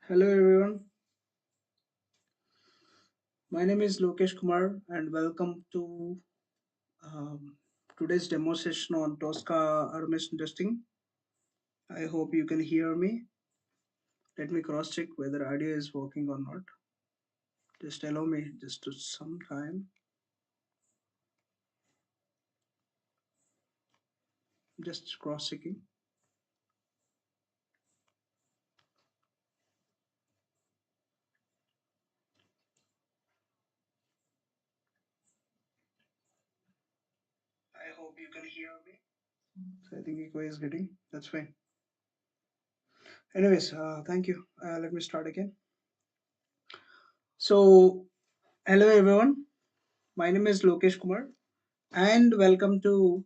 Hello everyone, my name is Lokesh Kumar and welcome to um, today's demo session on Tosca Automation Testing. I hope you can hear me. Let me cross check whether audio is working or not. Just allow me just to some time. Just cross checking. I hope you can hear me. So I think echo is getting, that's fine. Anyways, thank you. Let me start again. So, hello everyone, my name is Lokesh Kumar and welcome to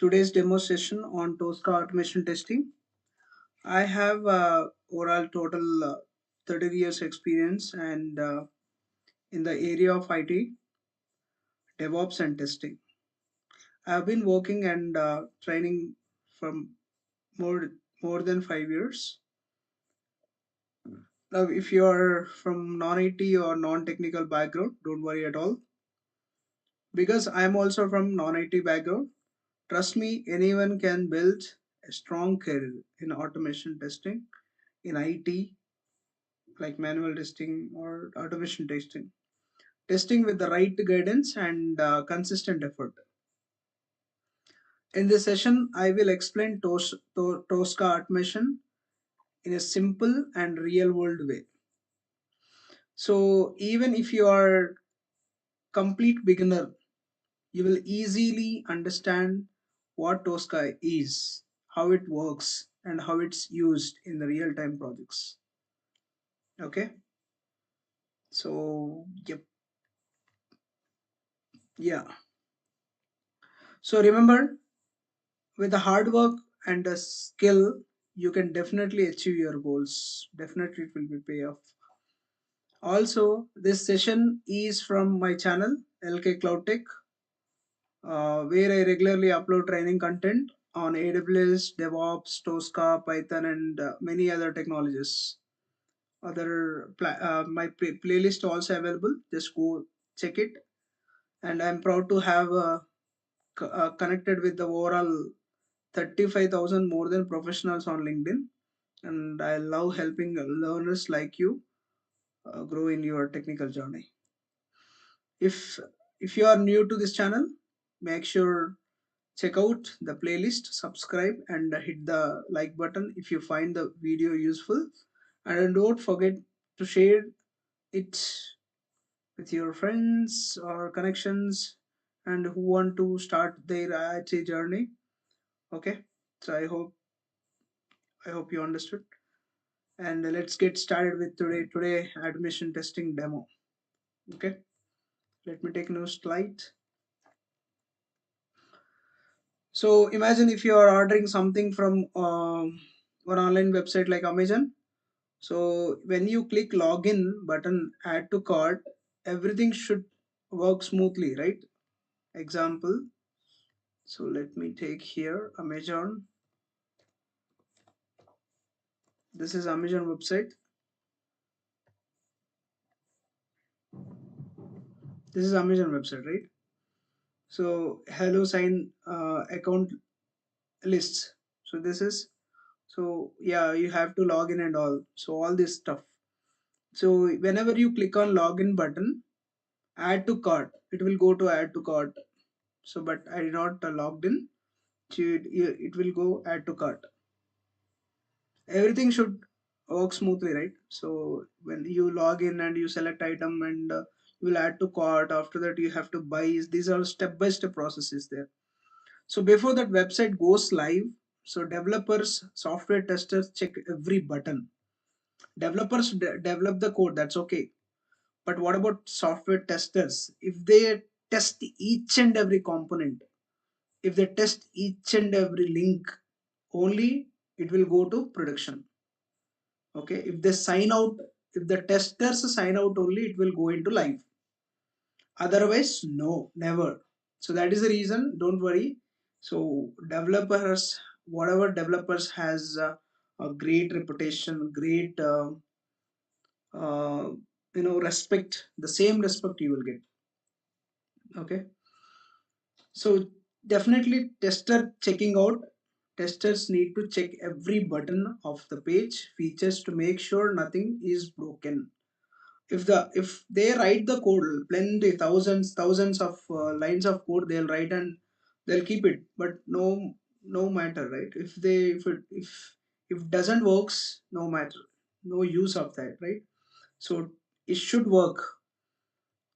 today's demo session on Tosca Automation Testing. I have overall total 30 years experience and in the area of IT, DevOps and testing. I have been working and training from more than 5 years. Now, if you are from non-IT or non-technical background, don't worry at all because I am also from non-IT background. Trust me, anyone can build a strong career in automation testing, in IT, like manual testing or automation testing with the right guidance and consistent effort. In this session, I will explain Tosca automation in a simple and real world way. So even if you are complete beginner, you will easily understand what Tosca is, how it works, and how it's used in the real time projects. Okay, so yep, yeah. So remember, with the hard work and the skill, you can definitely achieve your goals. Definitely, it will be pay off. Also, this session is from my channel LKCloudTech, where I regularly upload training content on AWS, DevOps, Tosca, Python, and many other technologies. My playlist also available. Just go check it. And I'm proud to have connected with the overall 35,000 more than professionals on LinkedIn, and I love helping learners like you grow in your technical journey. If you are new to this channel, make sure check out the playlist, subscribe, and hit the like button if you find the video useful, and don't forget to share it with your friends or connections and who want to start their IIT journey. Okay, so I hope you understood. And let's get started with today admission testing demo. Okay, let me take a new slide. So imagine if you are ordering something from an online website like Amazon. So when you click login button, add to cart, everything should work smoothly, right? Example, so let me take here Amazon. This is Amazon website. This is Amazon website, right? So hello sign account lists. So this is, so yeah, you have to log in and all, so all this stuff. So whenever you click on login button, add to cart, it will go to add to cart. So but I did not logged in, so it will go add to cart. Everything should work smoothly, right? So when you log in and you select item and you will add to cart, after that you have to buy. These are step by step processes there. So before that website goes live, so developers, software testers check every button. Developers develop the code, that's okay. But what about software testers? If they test each and every component, if they test each and every link, only it will go to production. Okay, if they sign out, if the testers sign out, only it will go into live. Otherwise, no, never. So that is the reason, don't worry. So developers, whatever developers has a great reputation, great uh, respect, the same respect you will get. Okay. So definitely tester checking out. Testers need to check every button of the page features to make sure nothing is broken. If they write the code, plenty, thousands of lines of code they'll write, and they'll keep it, but no matter, right? If doesn't works, no matter, no use of that, right? So it should work.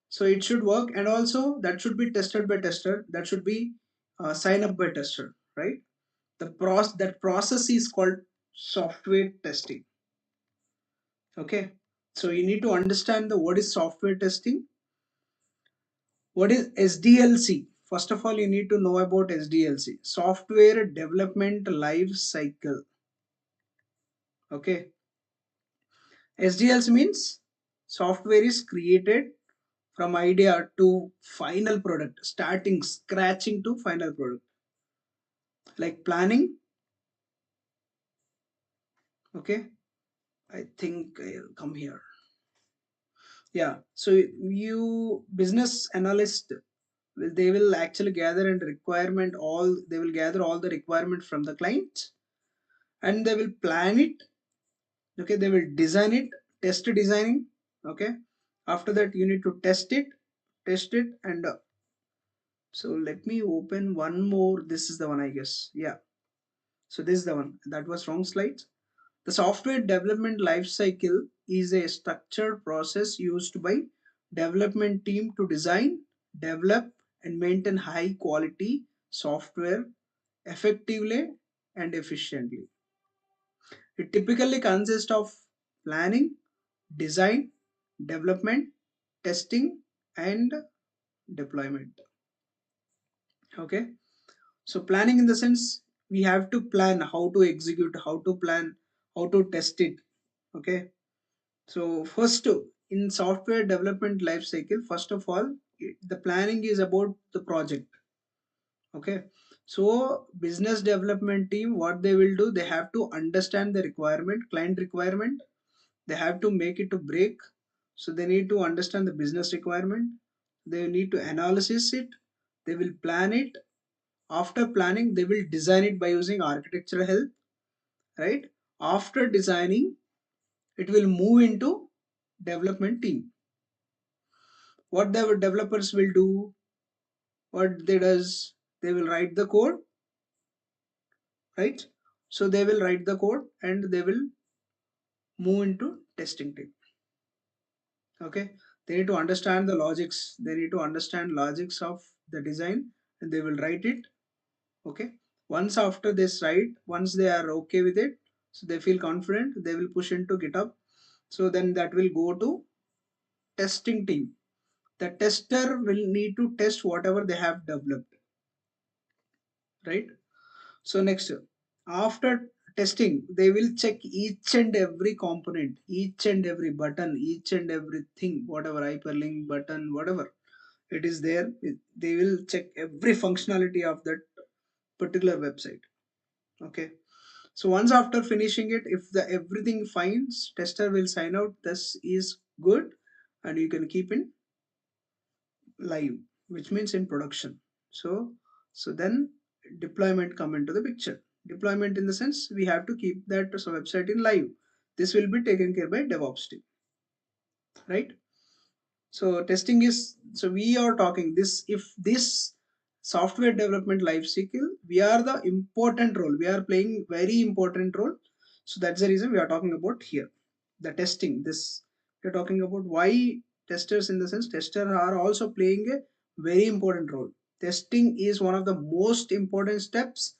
So it should work, and also that should be tested by tester, that should be sign up by tester, right? That process is called software testing. Okay. So you need to understand the what is software testing. What is SDLC? First of all, you need to know about SDLC, Software Development Life Cycle. Okay. SDLC means software is created from idea to final product, starting scratching to final product. Like planning. Okay. I think I'll come here. Yeah. So you business analyst, they will actually gather and requirement all, they will gather all the requirement from the client, and they will plan it. Okay, they will design it, test designing. Okay, after that you need to test it, and so let me open one more. This is the one, I guess. Yeah, so this is the one. That was wrong slide. The software development life cycle is a structured process used by development team to design, develop, and maintain high quality software effectively and efficiently. It typically consists of planning, design, development, testing, and deployment. Okay. So planning in the sense, we have to plan how to execute, how to plan, how to test it. Okay. So first, in software development life cycle, first of all, the planning is about the project. Okay. So business development team, what they will do, they have to understand the requirement, client requirement. They have to make it to break. So they need to understand the business requirement. They need to analysis it. They will plan it. After planning, they will design it by using architectural help, right? After designing, it will move into development team. What the developers will do, what they does, they will write the code, right? So they will write the code and they will move into testing team. Okay, they need to understand the logics, they need to understand logics of the design, and they will write it. Okay, once after this write, once they are okay with it, so they feel confident, they will push into GitHub. So then that will go to testing team. The tester will need to test whatever they have developed, right? So next, after testing, they will check each and every component, each and every button, each and everything, whatever hyperlink button, whatever it is there, they will check every functionality of that particular website. Okay. So once after finishing it, if the everything finds, tester will sign out this is good, and you can keep in live, which means in production. So then deployment come into the picture. Deployment in the sense, we have to keep that website in live. This will be taken care by DevOps team, right? So testing is, so we are talking this, if this software development life cycle, we are the important role, we are playing very important role. So that's the reason we are talking about here the testing. This we're talking about why testers, in the sense testers are also playing a very important role. Testing is one of the most important steps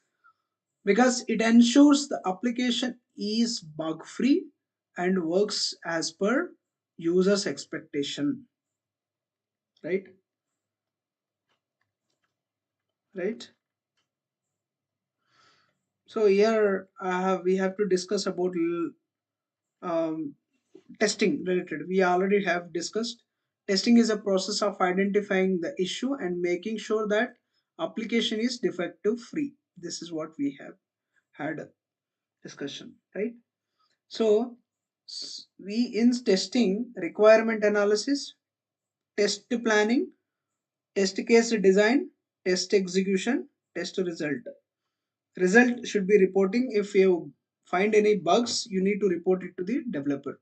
because it ensures the application is bug free and works as per users expectation, right? Right. So here we have to discuss about um, testing related. We already have discussed. Testing is a process of identifying the issue and making sure that application is defective free. This is what we have had a discussion, right? So We in testing, requirement analysis, test planning, test case design, test execution, test result should be reporting. If you find any bugs, you need to report it to the developer.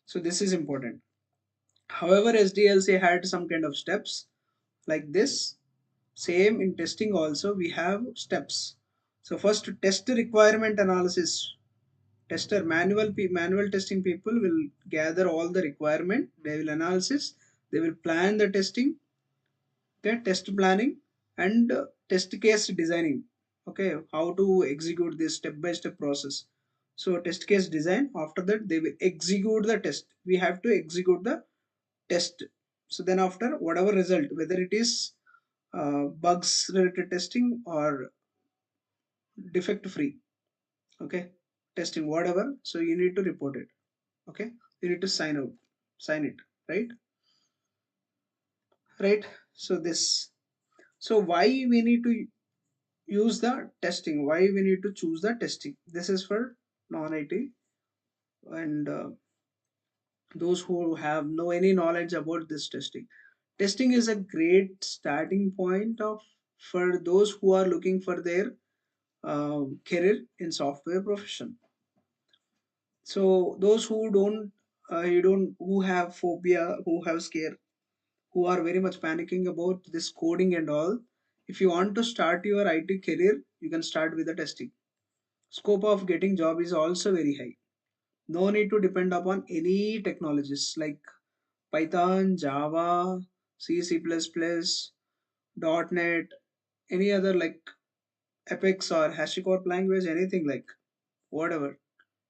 So this is important. However, SDLC had some kind of steps like this. Same in testing also we have steps. So first, test requirement analysis. Tester, manual testing people will gather all the requirement, they will analysis, they will plan the testing, okay, test planning, and test case designing, okay, how to execute this step by step process. So test case design, after that they will execute the test, we have to execute the test. So then after whatever result, whether it is bugs related testing or defect free, okay, testing whatever, so you need to report it, okay, you need to sign it, right? Right. So this, so why we need to use the testing, why we need to choose the testing, this is for non-IT and those who have no any knowledge about this testing. Testing is a great starting point of for those who are looking for their career in software profession. So those who don't you don't who have phobia, who have scare, who are very much panicking about this coding and all, if you want to start your IT career, you can start with the testing. Scope of getting job is also very high. No need to depend upon any technologies like Python, Java, C, C++, .NET, any other like Apex or HashiCorp language, anything like whatever,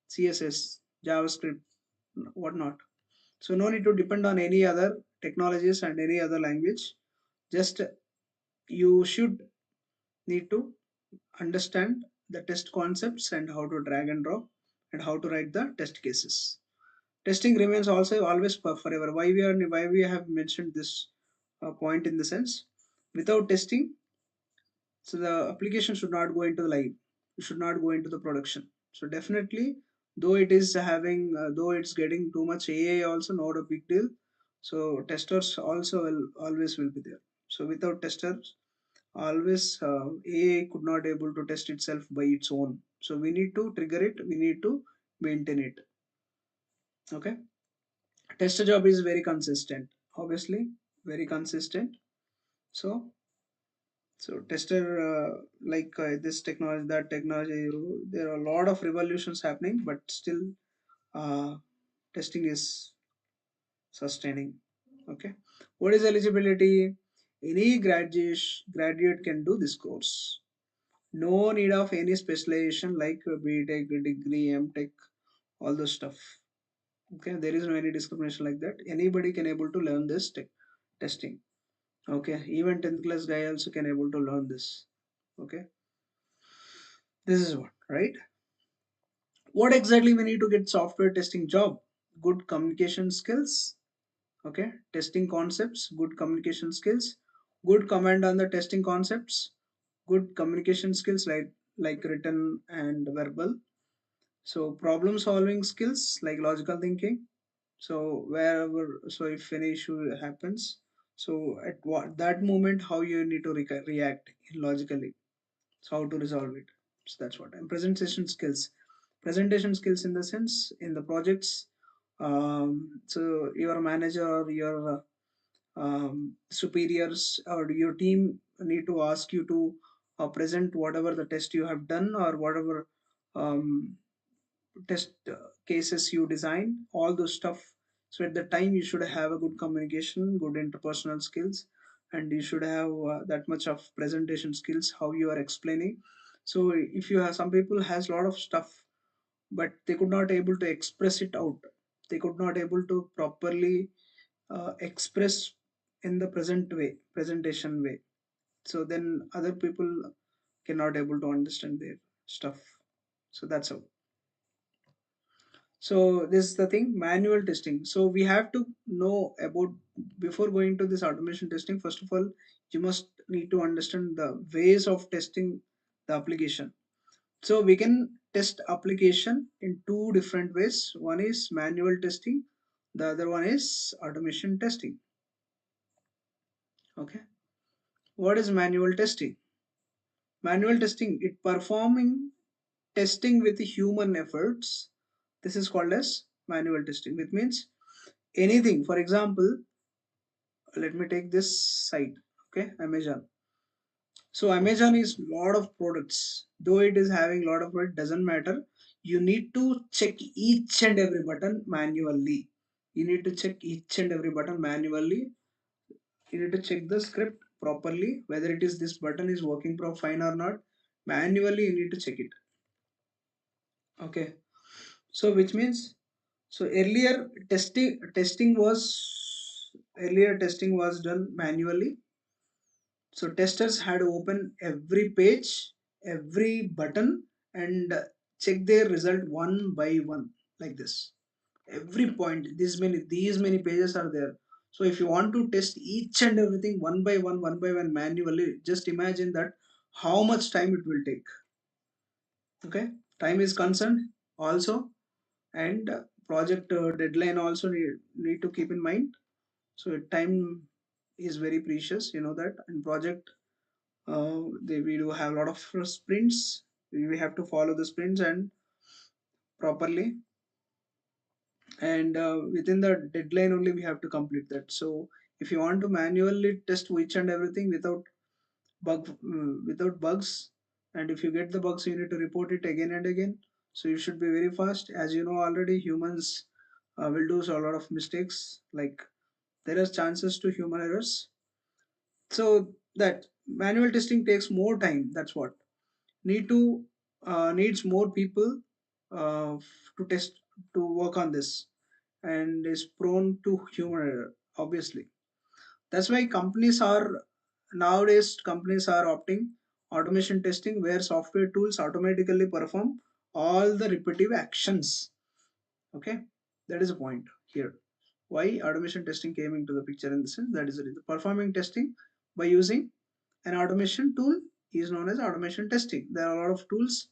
CSS, JavaScript, whatnot. So no need to depend on any other technologies and any other language. Just you should need to understand the test concepts and how to drag and drop and how to write the test cases. Testing remains also always forever. Why we have mentioned this point in the sense, without testing, so the application should not go into the live, it should not go into the production. So definitely, though it is having though it's getting too much AI also not a big deal. So testers also will always will be there. So without testers, always AI could not able to test itself by its own. So we need to trigger it, we need to maintain it, okay. Tester job is very consistent, obviously, very consistent. So tester this technology, that technology, there are a lot of revolutions happening, but still uh, testing is sustaining, okay. What is eligibility? Any graduate can do this course. No need of any specialization like BTech degree, MTech, all those stuff, okay. There is no any discrimination like that, anybody can able to learn this testing, okay. Even 10th class guy also can able to learn this, okay. This is what, right? What exactly we need to get software testing job? Good communication skills, okay. Testing concepts, good communication skills, good command on the testing concepts, good communication skills like written and verbal. So problem solving skills like logical thinking. So wherever, so if any issue happens, so at what that moment how you need to react logically, so how to resolve it. So that's what. And presentation skills in the sense in the projects, so your manager or your superiors or your team need to ask you to present whatever the test you have done or whatever um, test cases you design, all those stuff. So at the time you should have a good communication, good interpersonal skills, and you should have that much of presentation skills, how you are explaining. So if you have, some people has a lot of stuff, but they could not able to express it out, they could not able to properly express in the presentation way. So then other people cannot able to understand their stuff. So that's how. So this is the thing, manual testing. So we have to know about, before going to this automation testing, first of all, you must need to understand the ways of testing the application. So we can test application in two different ways. One is manual testing, the other one is automation testing. Okay, what is manual testing? Manual testing, it performing testing with human efforts. This is called as manual testing, which means anything. For example, let me take this site. Okay, Amazon. So Amazon is lot of products. Though it is having lot of it, doesn't matter. You need to check each and every button manually. You need to check each and every button manually. You need to check the script properly, whether it is this button is working fine or not. Manually, you need to check it. Okay. So which means, so earlier testing was done manually. So testers had to open every page, every button, and check their result one by one, like this. Every point, these many pages are there. So if you want to test each and everything one by one manually, just imagine that how much time it will take. Okay, time is concerned also, and project deadline also need to keep in mind. So time is very precious, you know that. In project, we do have a lot of sprints. We have to follow the sprints and properly, and within the deadline only we have to complete that. So if you want to manually test each and everything without bugs, and if you get the bugs, you need to report it again and again. So you should be very fast. As you know already, humans will do a lot of mistakes, like there are chances to human errors. So that manual testing takes more time. That's what needs more people to test, to work on this, and is prone to human error, obviously. That's why companies are opting automation testing, where software tools automatically perform all the repetitive actions. Okay, that is a point here. Why automation testing came into the picture in the sense, that is the reason. Performing testing by using an automation tool is known as automation testing. There are a lot of tools.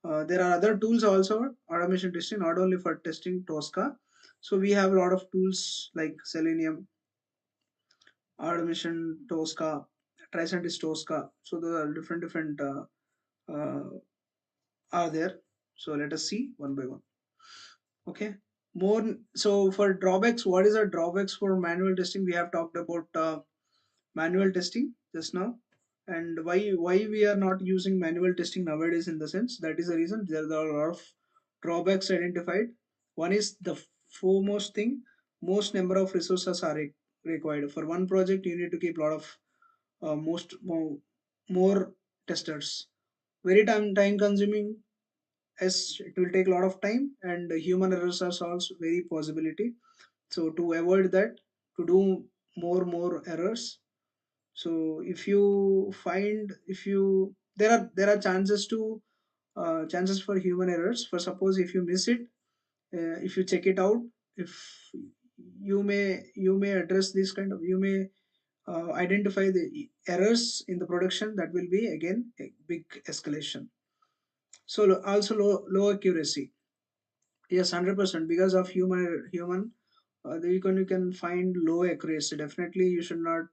There are other tools also, automation testing, not only for testing Tosca. So we have a lot of tools like Selenium, automation Tosca, Tricentis Tosca. So the different uh, are there. So let us see one by one. Okay. So for drawbacks, what is the drawbacks for manual testing? We have talked about manual testing just now, and why we are not using manual testing nowadays. In the sense, that is the reason, there are a lot of drawbacks identified. One is the foremost thing: most number of resources are required for one project. You need to keep a lot of more testers. Very time consuming, as it will take a lot of time, and human errors are also very possibility. So to avoid that, to do more errors, so if you find, if you there are chances to chances for human errors. For suppose if you miss it, if you check it out, if you may address this kind of, you may identify the errors in the production, that will be again a big escalation. So also low accuracy. Yes, 100%, because of human you can find low accuracy. Definitely you should not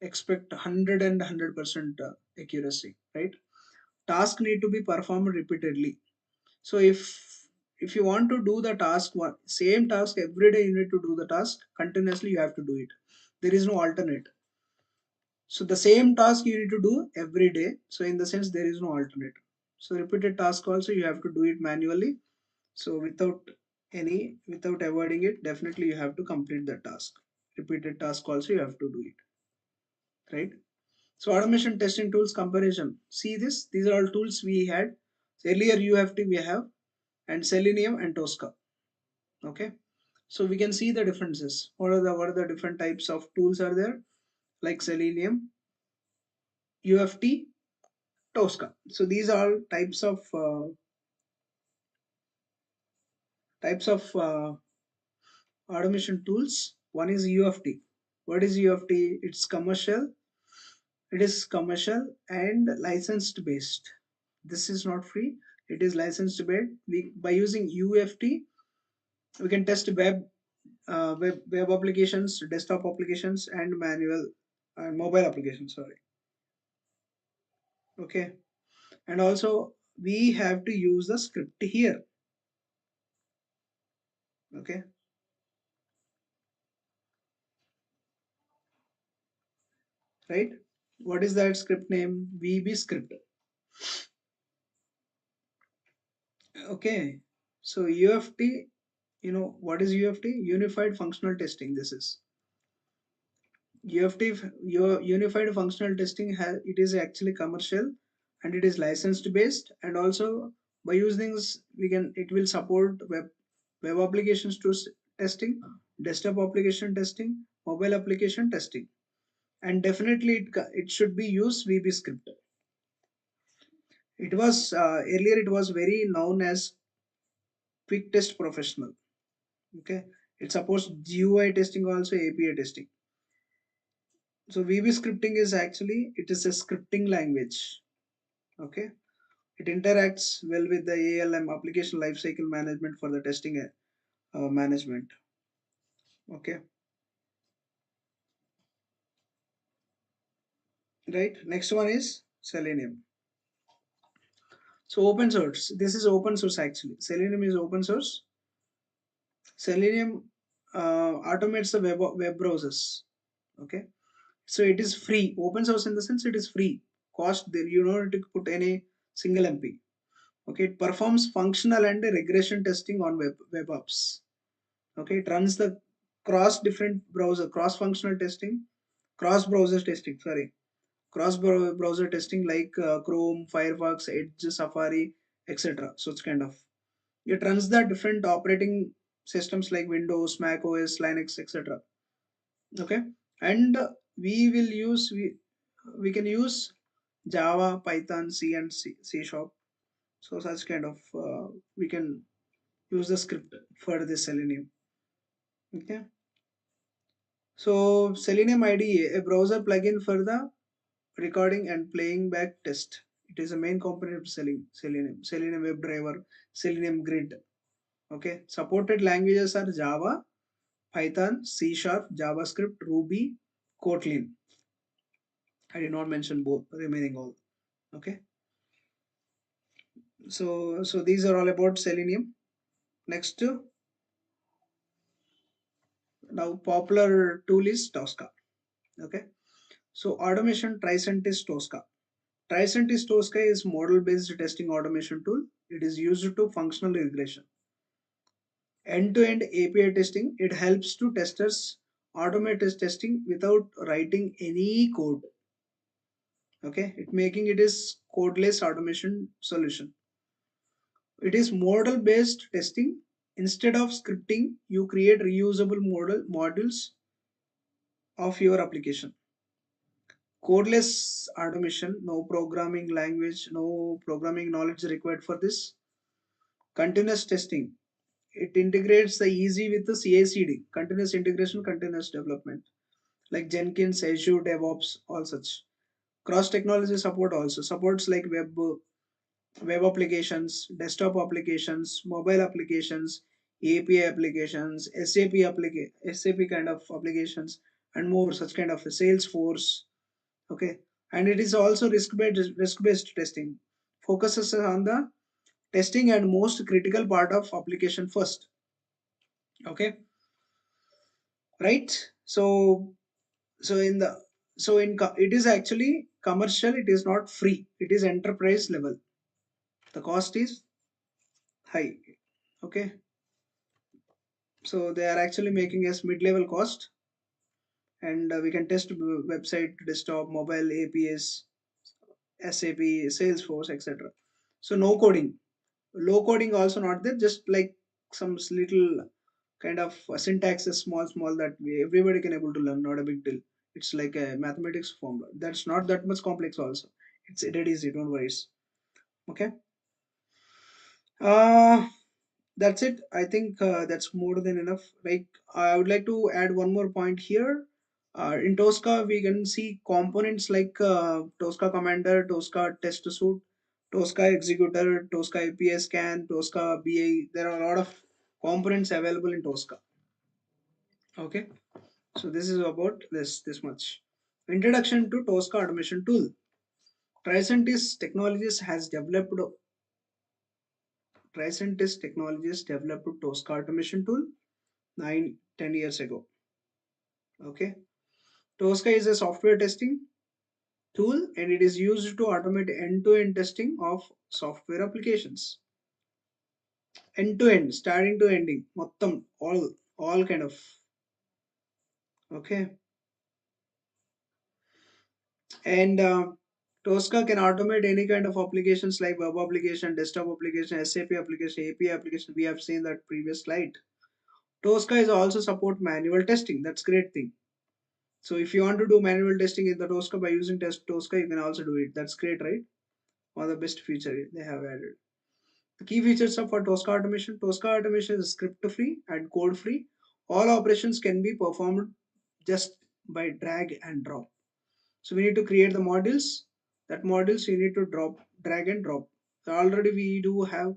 expect 100% accuracy, right? Task need to be performed repeatedly. So if you want to do the task, one same task every day, you need to do the task continuously, you have to do it. There is no alternate. So the same task you need to do every day. So in the sense, there is no alternate. So repeated task also you have to do it manually. So without avoiding it, definitely you have to complete the task. Repeated task also you have to do it, right? So automation testing tools comparison. See this, these are all tools we had. Earlier UFT we have, and Selenium and Tosca. Okay. So we can see the differences. What are the different types of tools are there? Like Selenium, UFT, Tosca. So these are types of automation tools. One is UFT. What is UFT? It is commercial and licensed based. This is not free. It is licensed based. We by using UFT we can test web applications, desktop applications, and manual and mobile applications. Sorry. Okay. And also we have to use the script here. Okay. Right. What is that script name? VB script. Okay. So UFT, what is UFT? Unified Functional Testing. This is UFT. Your Unified Functional Testing has it is actually commercial and it is licensed based, and also by using this we can it will support web applications to testing, desktop application testing, mobile application testing, and definitely it should be used VB script. It was earlier it was very known as Quick Test Professional. Okay, it supports GUI testing, also API testing. So VB scripting is actually it is a scripting language. Okay, it interacts well with the ALM, application lifecycle management, for the testing management. Okay, right. Next one is Selenium. So open source. This is open source actually. Selenium is open source. Selenium automates the web browsers. Okay, so it is free. Open source in the sense it is free. Cost there you don't need to put any single MP. Okay, it performs functional and regression testing on web apps. Okay, it runs the cross functional testing, cross browser testing. Sorry, browser testing like Chrome, Firefox, Edge, Safari, etc. So it's kind of it runs the different operating systems like Windows, Mac OS, Linux, etc. Okay, and we can use Java, Python, C, and C Sharp. So such kind of we can use the script for the Selenium. Okay, so Selenium IDE, a browser plugin for the recording and playing back test. It is a main component of Selenium. Selenium WebDriver, Selenium Grid. Okay, supported languages are Java, Python, C Sharp, JavaScript, Ruby, Kotlin. I did not mention both remaining all. Okay, so these are all about Selenium. Next, now popular tool is Tosca. Okay, so automation Tricentis Tosca. Tricentis Tosca is model-based testing automation tool. It is used to functional regression. End-to-end API testing. It helps to testers automate testing without writing any code. Okay, it making it is codeless automation solution. It is model-based testing. Instead of scripting, you create reusable modules of your application. Codeless automation, no programming language, no programming knowledge required for this. Continuous testing, it integrates the easy with the CI/CD, continuous integration, continuous development, like Jenkins, Azure, DevOps, all such. Cross technology support also supports like web applications, desktop applications, mobile applications, API applications, SAP kind of applications, and more such kind of a Salesforce. Okay, and it is also risk based testing, focuses on the testing and most critical part of application first. Okay, right. So it is actually commercial, it is not free, it is enterprise level, the cost is high. Okay, so they are actually making us mid-level cost, and we can test website, desktop, mobile, APS, SAP, Salesforce, etc. So no coding, low coding also not there, just like some little kind of syntax is small that everybody can able to learn, not a big deal. It's like a mathematics formula, that's not that much complex also. It's dead easy, don't worry. Okay, uh that's it. I think that's more than enough. Like, I would like to add one more point here. In Tosca we can see components like Tosca Commander, Tosca Test Suite, Tosca Executor, Tosca API Scan, Tosca BI. There are a lot of components available in Tosca. Okay, so this is about this much. Introduction to Tosca automation tool. Tricentis Technologies has developed Tricentis Technologies developed Tosca automation tool 9-10 years ago. Okay, Tosca is a software testing tool and it is used to automate end-to-end testing of software applications. End-to-end, starting to ending, మొత్తం all kind of. Okay, and Tosca can automate any kind of applications like web application, desktop application, SAP application, API application. We have seen that previous slide. Tosca is also support manual testing. That's great thing. So if you want to do manual testing in the Tosca by using test Tosca, you can also do it. That's great, right? One of the best feature they have added. The key features of for Tosca automation. Tosca automation is script free and code free. All operations can be performed just by drag and drop. So we need to create the modules. That modules you need to drag and drop. So already we do have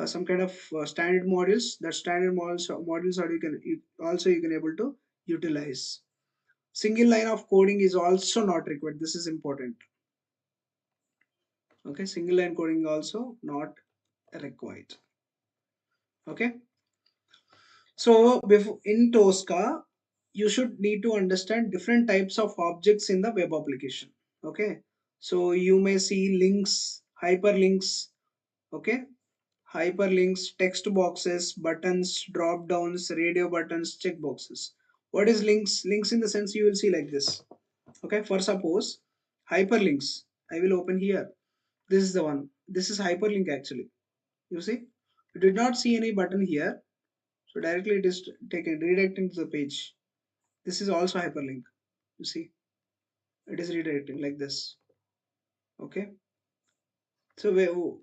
some kind of standard modules. That standard modules are you can able to utilize. Single line of coding is also not required. This is important. Okay, single line coding also not required. Okay, so before in Tosca, you should need to understand different types of objects in the web application. Okay, so you may see links, hyperlinks. Okay, hyperlinks, text boxes, buttons, drop downs, radio buttons, check boxes. What is links? Links in the sense you will see like this. Okay, for suppose hyperlinks, I will open here. This is the one. This is hyperlink actually. You see, you did not see any button here, so directly it is taken redirecting to the page. This is also hyperlink. You see, it is redirecting like this. Okay, so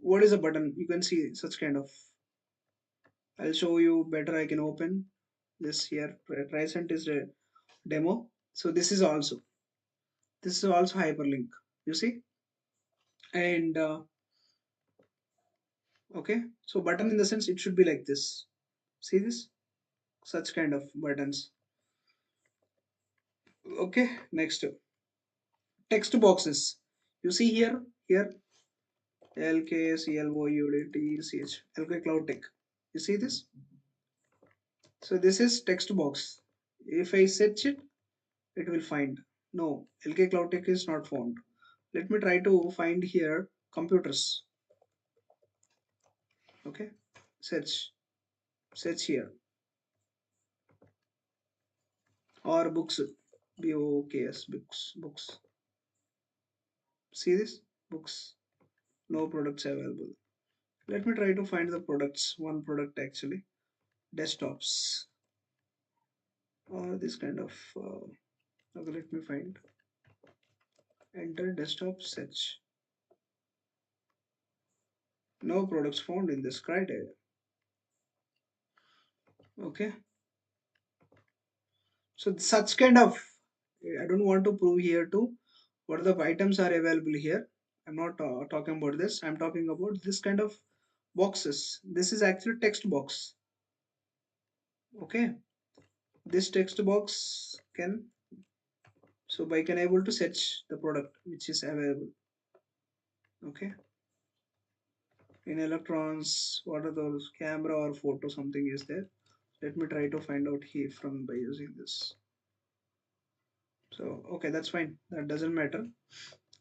what is a button? You can see such kind of. I'll show you better. I can open this here. Present is a demo. So this is also hyperlink. You see, and okay. So button in the sense it should be like this. See this? Such kind of buttons. Okay. Next, text boxes. You see here LKCloudTech. LKCloudTech. You see this? So this is text box. If I search it, it will find. No, LKCloudTech is not found. Let me try to find here computers. Okay, search here or books. BOOKS books. See this books. No products available. Let me try to find the products. One product actually. Desktops or this kind of. Okay, let me find. Enter desktop search. No products found in this criteria. Okay, so such kind of I don't want to prove here too what the items are available here. I'm not talking about this. I'm talking about this kind of boxes. This is actually text box. Okay, this text box can so I can able to search the product which is available. Okay, in electrons, what are those camera or photo something is there. Let me try to find out here from by using this. So okay, that's fine. That doesn't matter.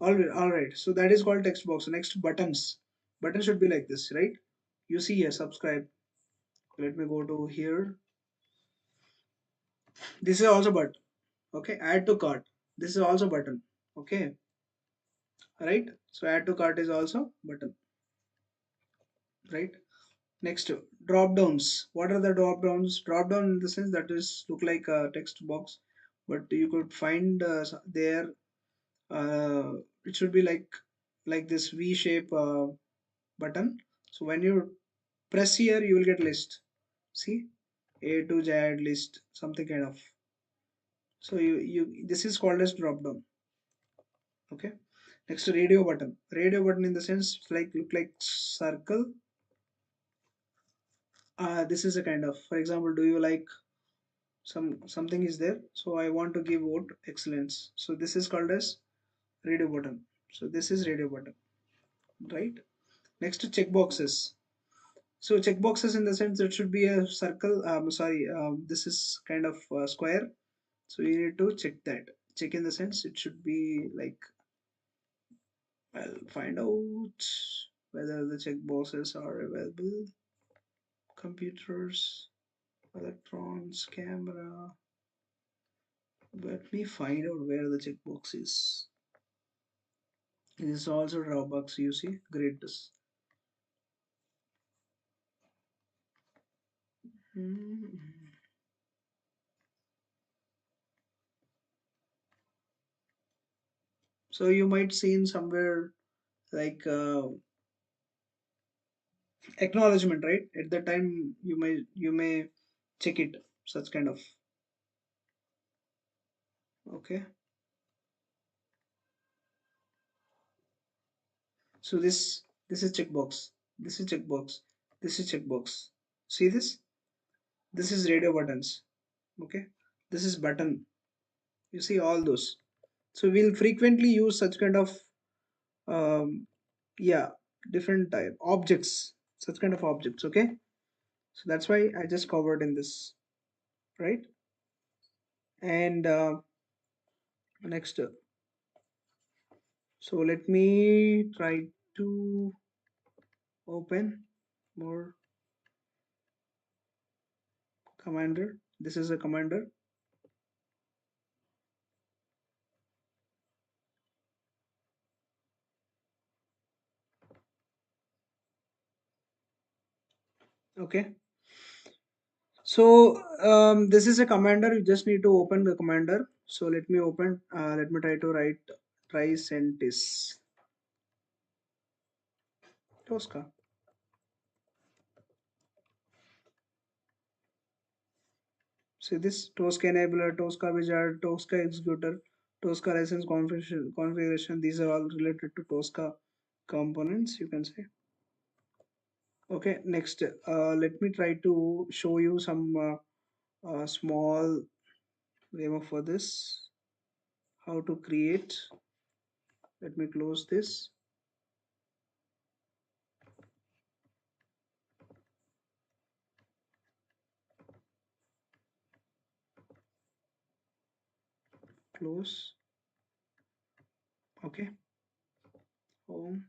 All right. So that is called text box. Next, buttons. Button should be like this, right? You see here, subscribe. Let me go to here. This is also button. Okay, add to cart. This is also button. Okay, right. So add to cart is also button, right? Next, drop downs. What are the drop downs? Drop down in the sense that is look like a text box, but you could find there. It should be like this V shape button. So when you press here, you will get list. See, A to Z list, something kind of. So you this is called as drop down. Okay. Next, radio button. Radio button in the sense like look like circle. This is a kind of, for example, do you like something is there, so I want to give vote excellence, so this is called as radio button. So this is radio button, right? Next, checkboxes. So checkboxes in the sense it should be a circle, sorry, this is kind of square, so you need to check that. Check in the sense it should be like, I'll find out whether the checkboxes are available. Computers, electrons, camera. Let me find out where the checkbox is. This is also Dropbox, you see. Great. Hmm. So you might see in somewhere like acknowledgement, right? At the time you may check it, such kind of. Okay. So this is checkbox. This is checkbox. This is checkbox. See this? This is radio buttons. Okay. This is button. You see all those. So we'll frequently use such kind of um, yeah, different type objects, such kind of objects. Okay. So that's why I just covered in this, right? And next, so let me try to open more commander. This is a commander. Okay. So this is a commander. You just need to open the commander. So let me open. Let me try to write tricentis Tosca. See this Tosca enabler, Tosca wizard, Tosca executor, Tosca license configuration. These are all related to Tosca components, you can say. Okay, next, let me try to show you some small demo for this. How to create. Let me close this. Close. Okay. Home.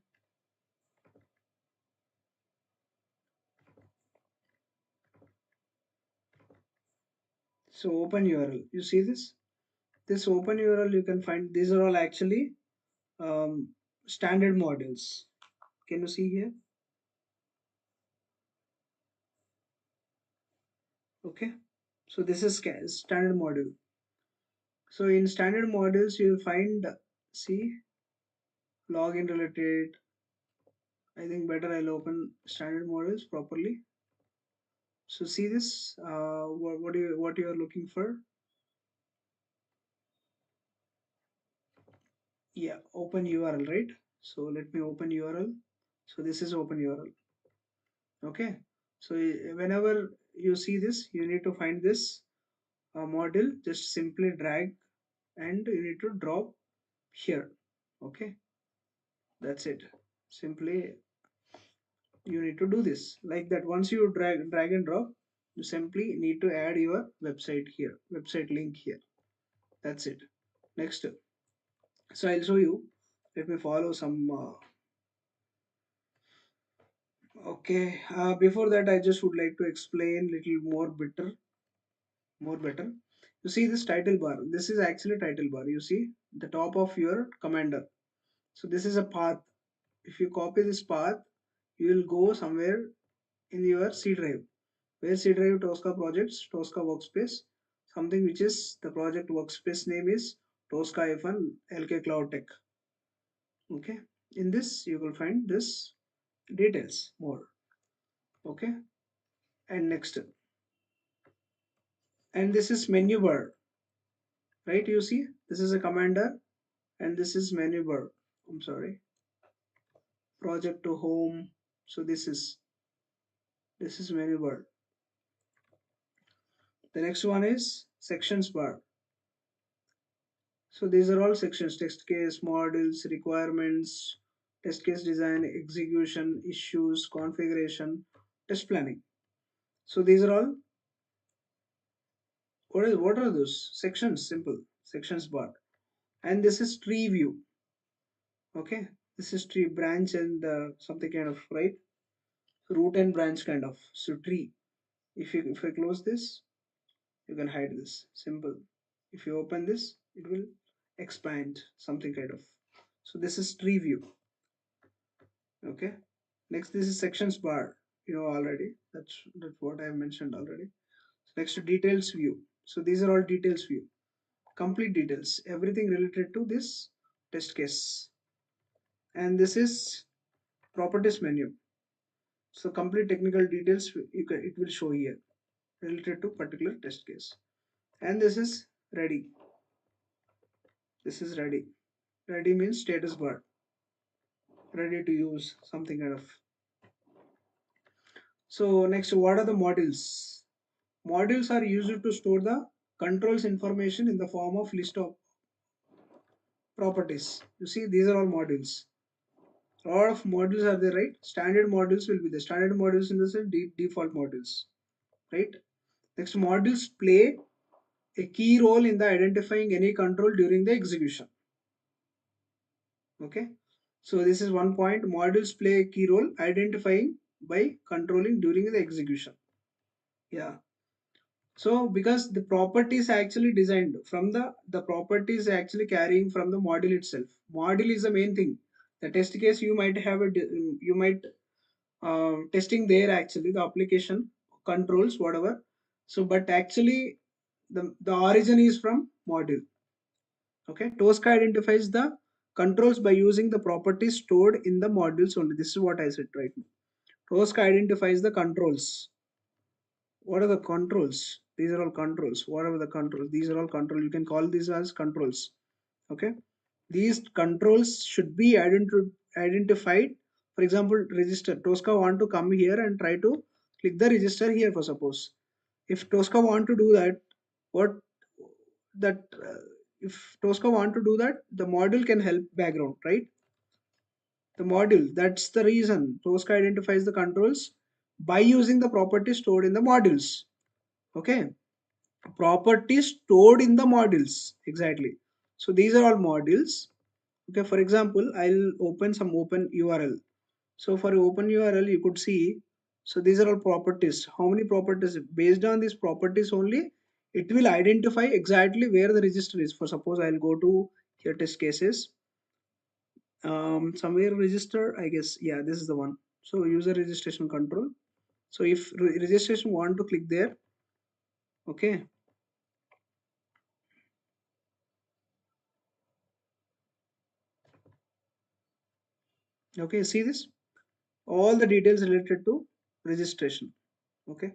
So open URL. You see this? This open URL you can find. These are all actually standard modules. Can you see here? Okay. So this is standard module. So in standard modules you'll find, see, login related. I think better I'll open standard modules properly. So see this, what you are looking for. Yeah, open URL, right? So let me open URL. So this is open URL. Okay. So whenever you see this, you need to find this module. Just simply drag and you need to drop here. Okay, that's it. Simply you need to do this like that. Once you drag and drop, you simply need to add your website here, website link here. That's it. Next, so I'll show you. Let me follow some okay, before that I just would like to explain little more better. You see this title bar, this is actually title bar. You see the top of your commander. So this is a path. If you copy this path, you will go somewhere in your C drive. Where C drive? Tosca projects, Tosca workspace, something which is the project workspace name is Tosca-LKCloudTech. Okay, in this you will find this details more. Okay, and next, and this is menu bar, right? You see this is a commander and this is menu bar. I'm sorry, project to home. So this is menu bar. The next one is sections bar. So these are all sections: test case, modules, requirements, test case design, execution, issues, configuration, test planning. So these are all, what are those sections? Simple sections bar. And this is tree view. Okay, this is tree branch and something kind of, right, root and branch kind of. So tree. If I close this, you can hide this. Simple. If you open this, it will expand something kind of. So this is tree view. Okay. Next, this is sections bar. You know already. That's what I mentioned already. Next, details view. So these are all details view. Complete details. Everything related to this test case. And this is properties menu. So complete technical details it will show here related to particular test case. And this is ready. This is ready. Ready means status bar. Ready to use something kind of. So next, what are the modules? Modules are used to store the controls information in the form of list of properties. You see, these are all modules. A lot of modules are there, right? Standard modules will be the standard modules in the sense default modules, right? Next, modules play a key role in the identifying any control during the execution. Okay, so this is one point. Modules play a key role identifying by controlling during the execution. Yeah. So because the properties actually designed from the properties actually carrying from the module itself. Module is the main thing. The test case you might have you might testing there actually the application controls whatever. So but actually the origin is from module. Okay, Tosca identifies the controls by using the properties stored in the modules only. This is what I said right now. Tosca identifies the controls. What are the controls? These are all controls. Whatever the controls, these are all controls. You can call these as controls. Okay, these controls should be identified. For example, register. Tosca want to come here and try to click the register here. For suppose, if Tosca want to do that, what that if Tosca want to do that, the module can help background, right? The module. That's the reason Tosca identifies the controls by using the properties stored in the modules. Okay, properties stored in the modules exactly. So these are all modules. Okay, for example, I'll open some open URL. So for open URL, you could see. So these are all properties. How many properties? Based on these properties only, it will identify exactly where the register is. For suppose I'll go to here test cases. Somewhere register. I guess yeah, this is the one. So user registration control. So if registration want to click there, okay. Okay, see this? All the details related to registration. Okay,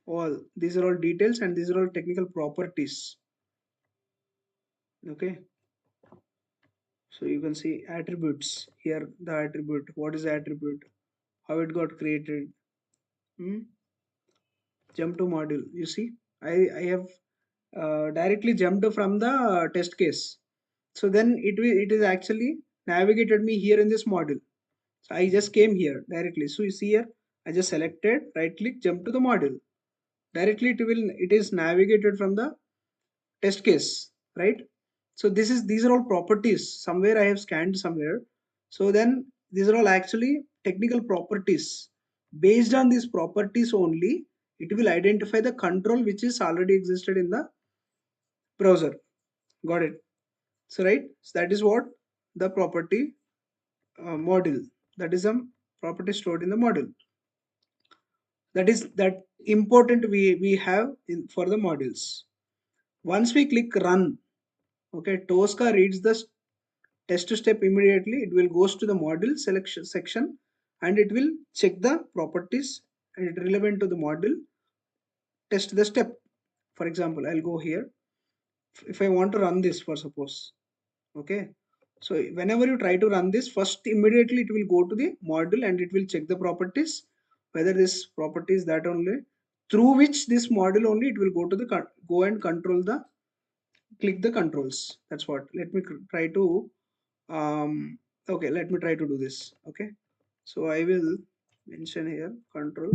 all these are all details and these are all technical properties. Okay, so you can see attributes here. The attribute, what is the attribute, how it got created. Hmm? Jump to module. You see, I have directly jumped from the test case. So then it is actually navigated me here in this module. So I just came here directly. So you see here, I just selected, right click, jump to the module. Directly it is navigated from the test case, right? So these are all properties. Somewhere I have scanned somewhere. So then these are all actually technical properties. Based on these properties only, it will identify the control which is already existed in the browser. Got it? So right, so that is what the property module, that is a property stored in the module. That is that important we have in for the modules. Once we click run, okay, Tosca reads the test step immediately. It will goes to the module selection section and it will check the properties and it relevant to the module, test the step. For example, I'll go here. If I want to run this for suppose, Okay, so whenever you try to run this, first immediately it will go to the module and it will check the properties, whether this property is that only, through which this module only it will go to the go and control the, click the controls. That's what. Let me try to okay, let me try to do this. Okay, so I will mention here control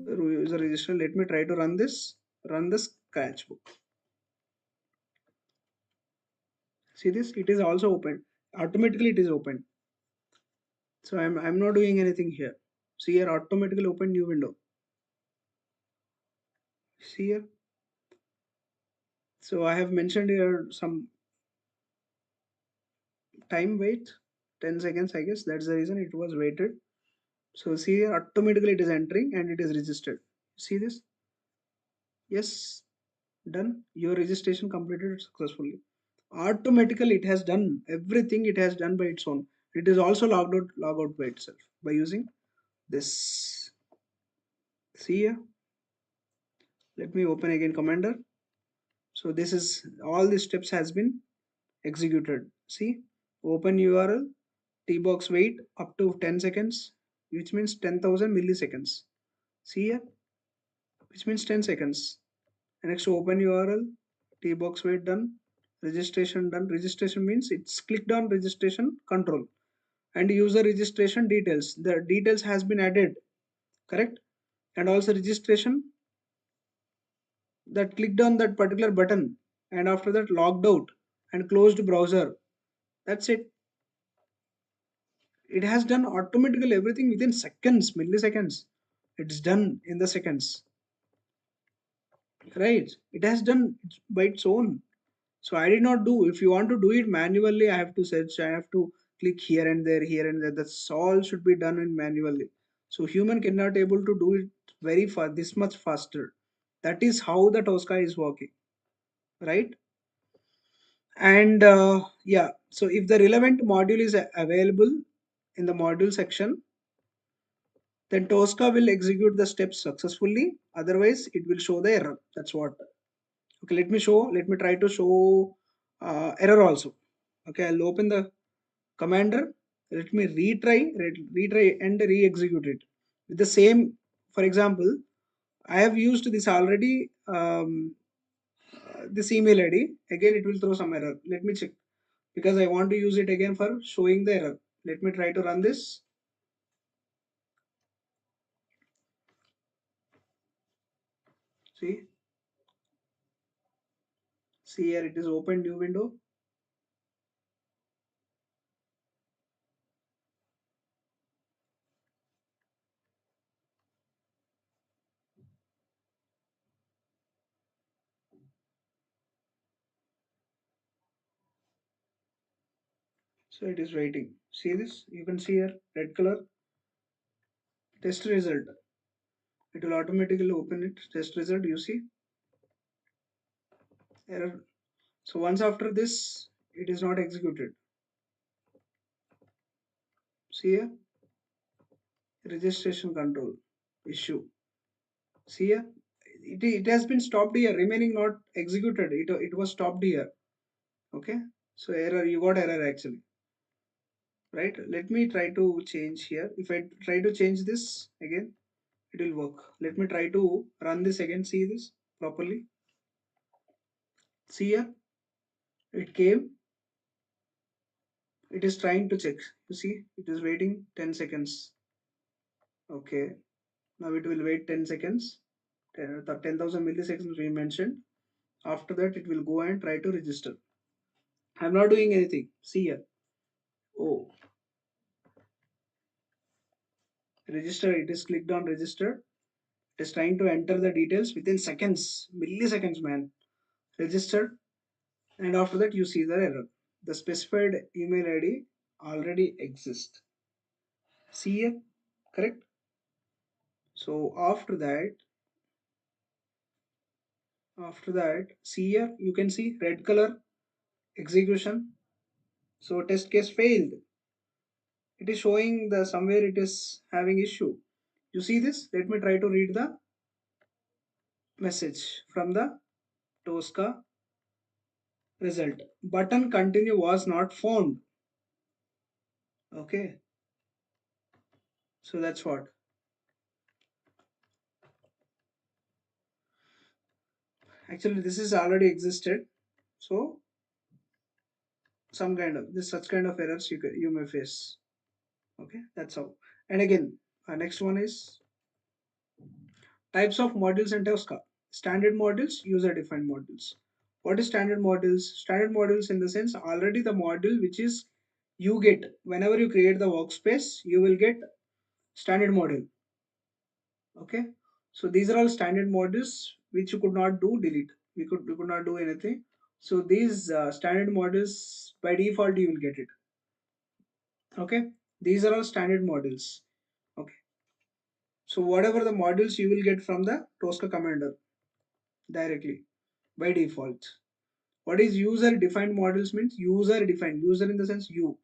user register. Let me try to run this, run the scratchbook. See this, it is also open automatically, it is open. So I'm not doing anything here. See here, automatically open new window. See here, so I have mentioned here some time wait, 10 seconds, I guess that's the reason it was waited. So see here, automatically it is entering and it is registered. See this, yes, done, your registration completed successfully. Automatically it has done everything, it has done by its own. It is also log out by itself by using this. See here, let me open again commander. So this is, all the steps has been executed. See, open URL, tbox wait up to 10 seconds, which means 10,000 milliseconds. See here, which means 10 seconds. Next, open URL, tbox wait done, registration done. Registration means it's clicked on registration control, and user registration details. The details has been added, correct? And also registration, that clicked on that particular button, and after that logged out and closed browser. That's it. It has done automatically everything within seconds, milliseconds. It's done in the seconds, right? It has done by its own. So I did not do. If you want to do it manually, I have to search, I have to click here and there, here and there. That's all should be done in manually. So human cannot able to do it very fast, this much faster. That is how the Tosca is working, right? And yeah, so if the relevant module is available in the module section, then Tosca will execute the steps successfully. Otherwise, it will show the error. That's what. Okay, let me show. Let me try to show error also. Okay, I'll open the commander. Let me retry and re-execute it with the same. For example, I have used this already. This email ID again. It will throw some error. Let me check because I want to use it again for showing the error. Let me try to run this. See, see here. It is open new window. So it is waiting. See this? You can see here red color test result. It will automatically open it. Test result. You see error. So once after this, it is not executed. See here registration control issue. See here it has been stopped here. Remaining not executed. It was stopped here. Okay. So error. You got error actually. Right. Let me try to change here. If I try to change this again, it will work. Let me try to run this again. See this properly. See here, it came. It is trying to check. You see, it is waiting 10 seconds. Okay, now it will wait 10 seconds. The 10,000 milliseconds we mentioned. After that, it will go and try to register. I'm not doing anything. See here. Oh, register. It is clicked on register. It is trying to enter the details within seconds, milliseconds, man. Registered. And after that, you see the error. The specified email ID already exists. See here, correct? So after that, see here, you can see red color execution. So test case failed. It is showing the somewhere it is having issue. You see this? Let me try to read the message from the Tosca result. Button continue was not found. Okay, so that's what. Actually, this is already existed. So some kind of this such kind of errors you may face. Okay, that's how. And again, next one is types of modules and Tosca. Standard modules, user defined modules. What is standard modules? Standard modules in the sense already the module which is you get whenever you create the workspace, you will get standard module. Okay, so these are all standard modules which you could not do delete. We could not do anything. So these standard modules by default you will get it. Okay, these are all standard modules. Okay, so whatever the modules you will get from the Tosca commander directly by default. What is user defined modules means user defined, user in the sense you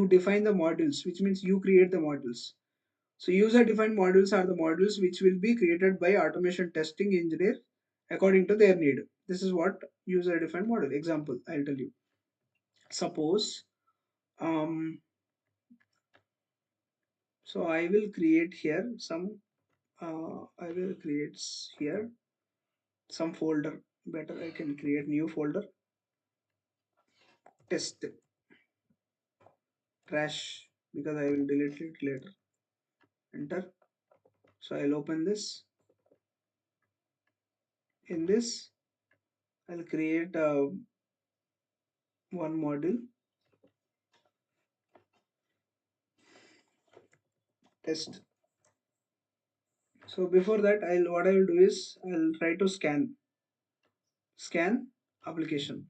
define the modules, which means you create the modules. So user defined modules are the modules which will be created by automation testing engineer according to their need. This is what user defined module. Example, I'll tell you. Suppose so I will create here some I will create here some folder. Better I can create new folder test trash because I will delete it later. Enter. So I'll open this. In this I'll create one module test. So before that what I will do is I'll try to scan application.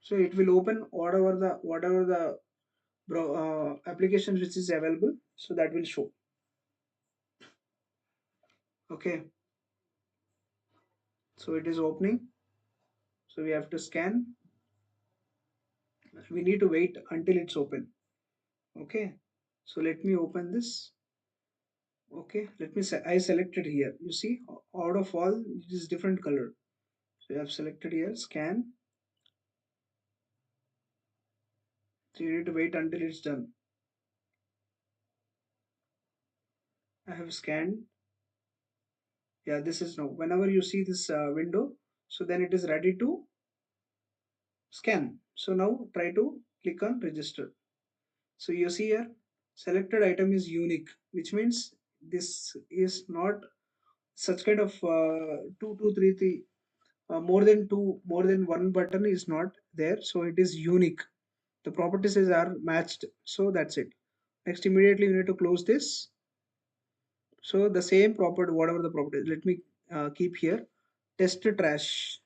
So it will open whatever the applications which is available. So that will show. Okay. So it is opening. So we have to scan. We need to wait until it's open. Okay. So let me open this. Okay. Let me say I selected here. You see, out of all, it is different color. So you have selected here scan. So you need to wait until it's done. I have scanned. Yeah, this is now. Whenever you see this window, so then it is ready to scan. So now try to click on register. So you see here, selected item is unique, which means this is not such kind of two, three, three, more than one button is not there. So it is unique. The properties are matched. So that's it. Next, immediately you need to close this. So the same property, whatever the property, let me keep here. Test trash.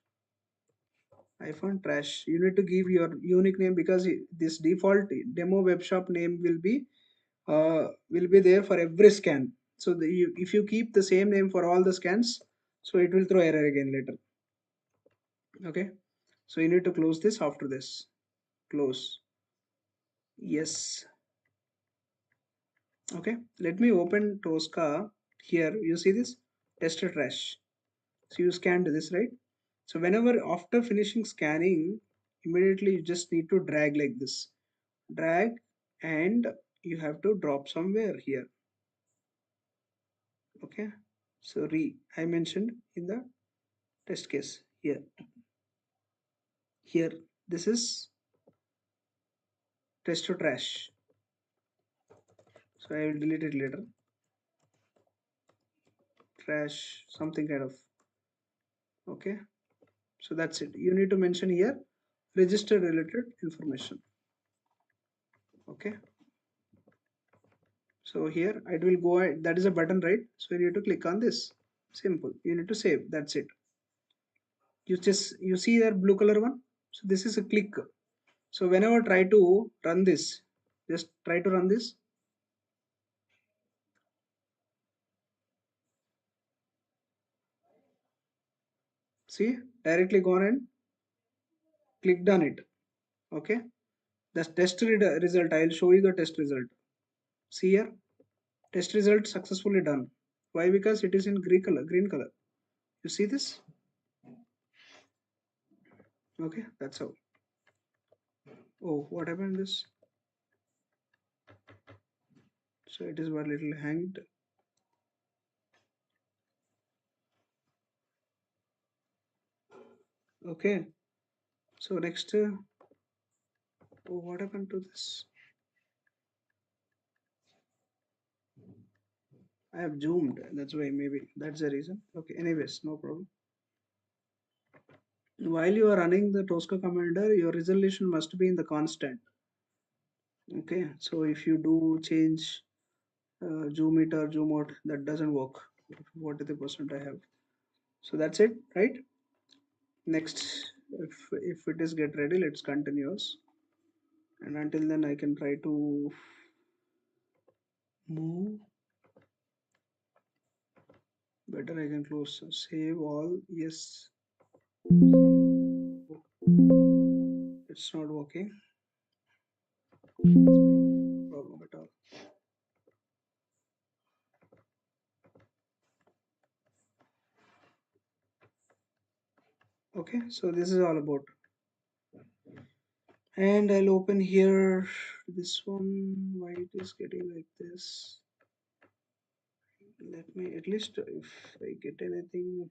iPhone trash. You need to give your unique name because this default demo web shop name will be there for every scan. So if you keep the same name for all the scans, so it will throw error again later. Okay. So you need to close this after this. Close. Yes. Okay. Let me open Tosca here. You see this tester trash. So you scanned this, right? So whenever after finishing scanning, immediately you just need to drag like this. Drag and you have to drop somewhere here. Okay. So I mentioned in the test case here this is test to trash. So I will delete it later. Trash something kind of. Okay. So that's it. You need to mention here register related information. Okay. So here it will go, that is a button, right? So you need to click on this. Simple. You need to save. That's it. You see that blue color one. So this is a click. So whenever try to run this, just try to run this. See, directly gone and clicked on it. Okay. The test result. I will show you the test result. See here, test result successfully done. Why? Because it is in green color. Green color. You see this? Okay, that's how. Oh, what happened? This. So it is a little hanged. Okay. So next. Oh, what happened to this? I have zoomed. That's why maybe that's the reason. Okay. Anyways, no problem. While you are running the Tosca commander, your resolution must be in the constant. Okay. So if you do change zoom it or zoom out, that doesn't work. What is the percent I have? So that's it, right? Next, if it is get ready, let's continuous. And until then, I can try to move. Better I can close. Save all. Yes. It's not working. No problem at all. Okay, so this is all about. And I'll open here this one. Why it is getting like this? Let me at least if I get anything.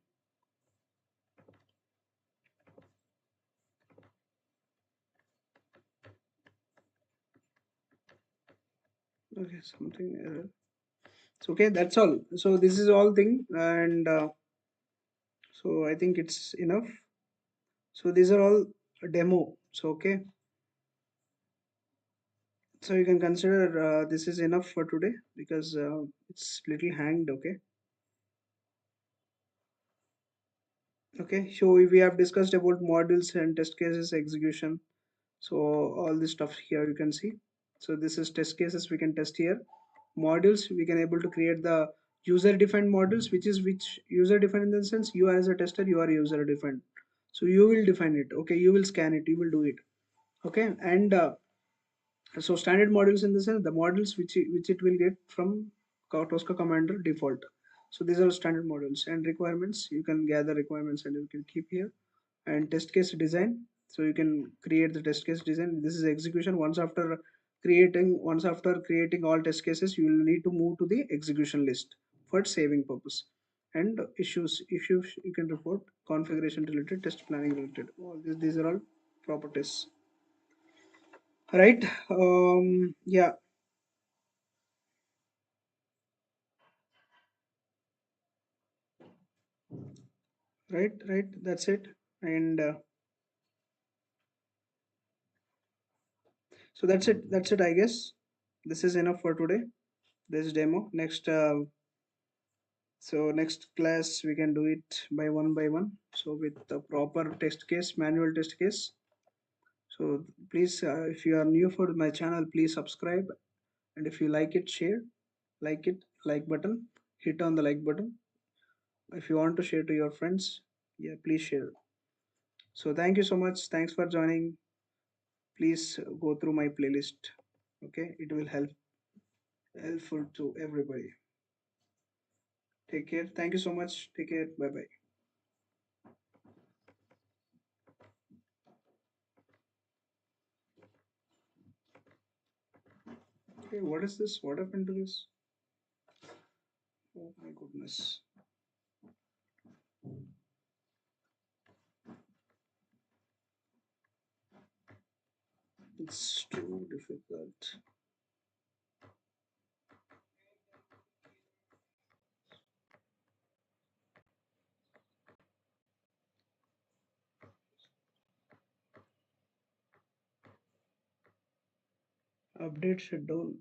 Okay, something error. So okay, that's all. So this is all thing, and so I think it's enough. So these are all a demo. So okay, so you can consider this is enough for today because it's little hanged. Okay. Okay, so we have discussed about modules and test cases execution. So all this stuff here you can see. So this is test cases we can test here. Modules we can able to create the user defined modules, which user defined in the sense you are as a tester, you are user defined. So you will define it. Okay, you will scan it, you will do it. Okay, and so standard modules in the sense the modules which it will get from Tosca Commander default. So these are standard modules and requirements. You can gather requirements and you can keep here. And test case design. So you can create the test case design. This is execution. Once after creating all test cases, you will need to move to the execution list for saving purpose. And issues you can report configuration related, test planning related. All these are all properties. Right. Yeah. Right, that's it. And so that's it, I guess. This is enough for today, this demo. Next class we can do it by one, so with the proper test case, manual test case. So please, if you are new for my channel, please subscribe, and if you like it, share. Like button, hit on the like button. If you want to share to your friends, yeah, please share. So thank you so much, thanks for joining. Please go through my playlist. Okay, it will helpful to everybody. Take care, thank you so much, take care, bye bye. Okay, what is this, what happened to this? Oh my goodness, it's too difficult. Update shutdown.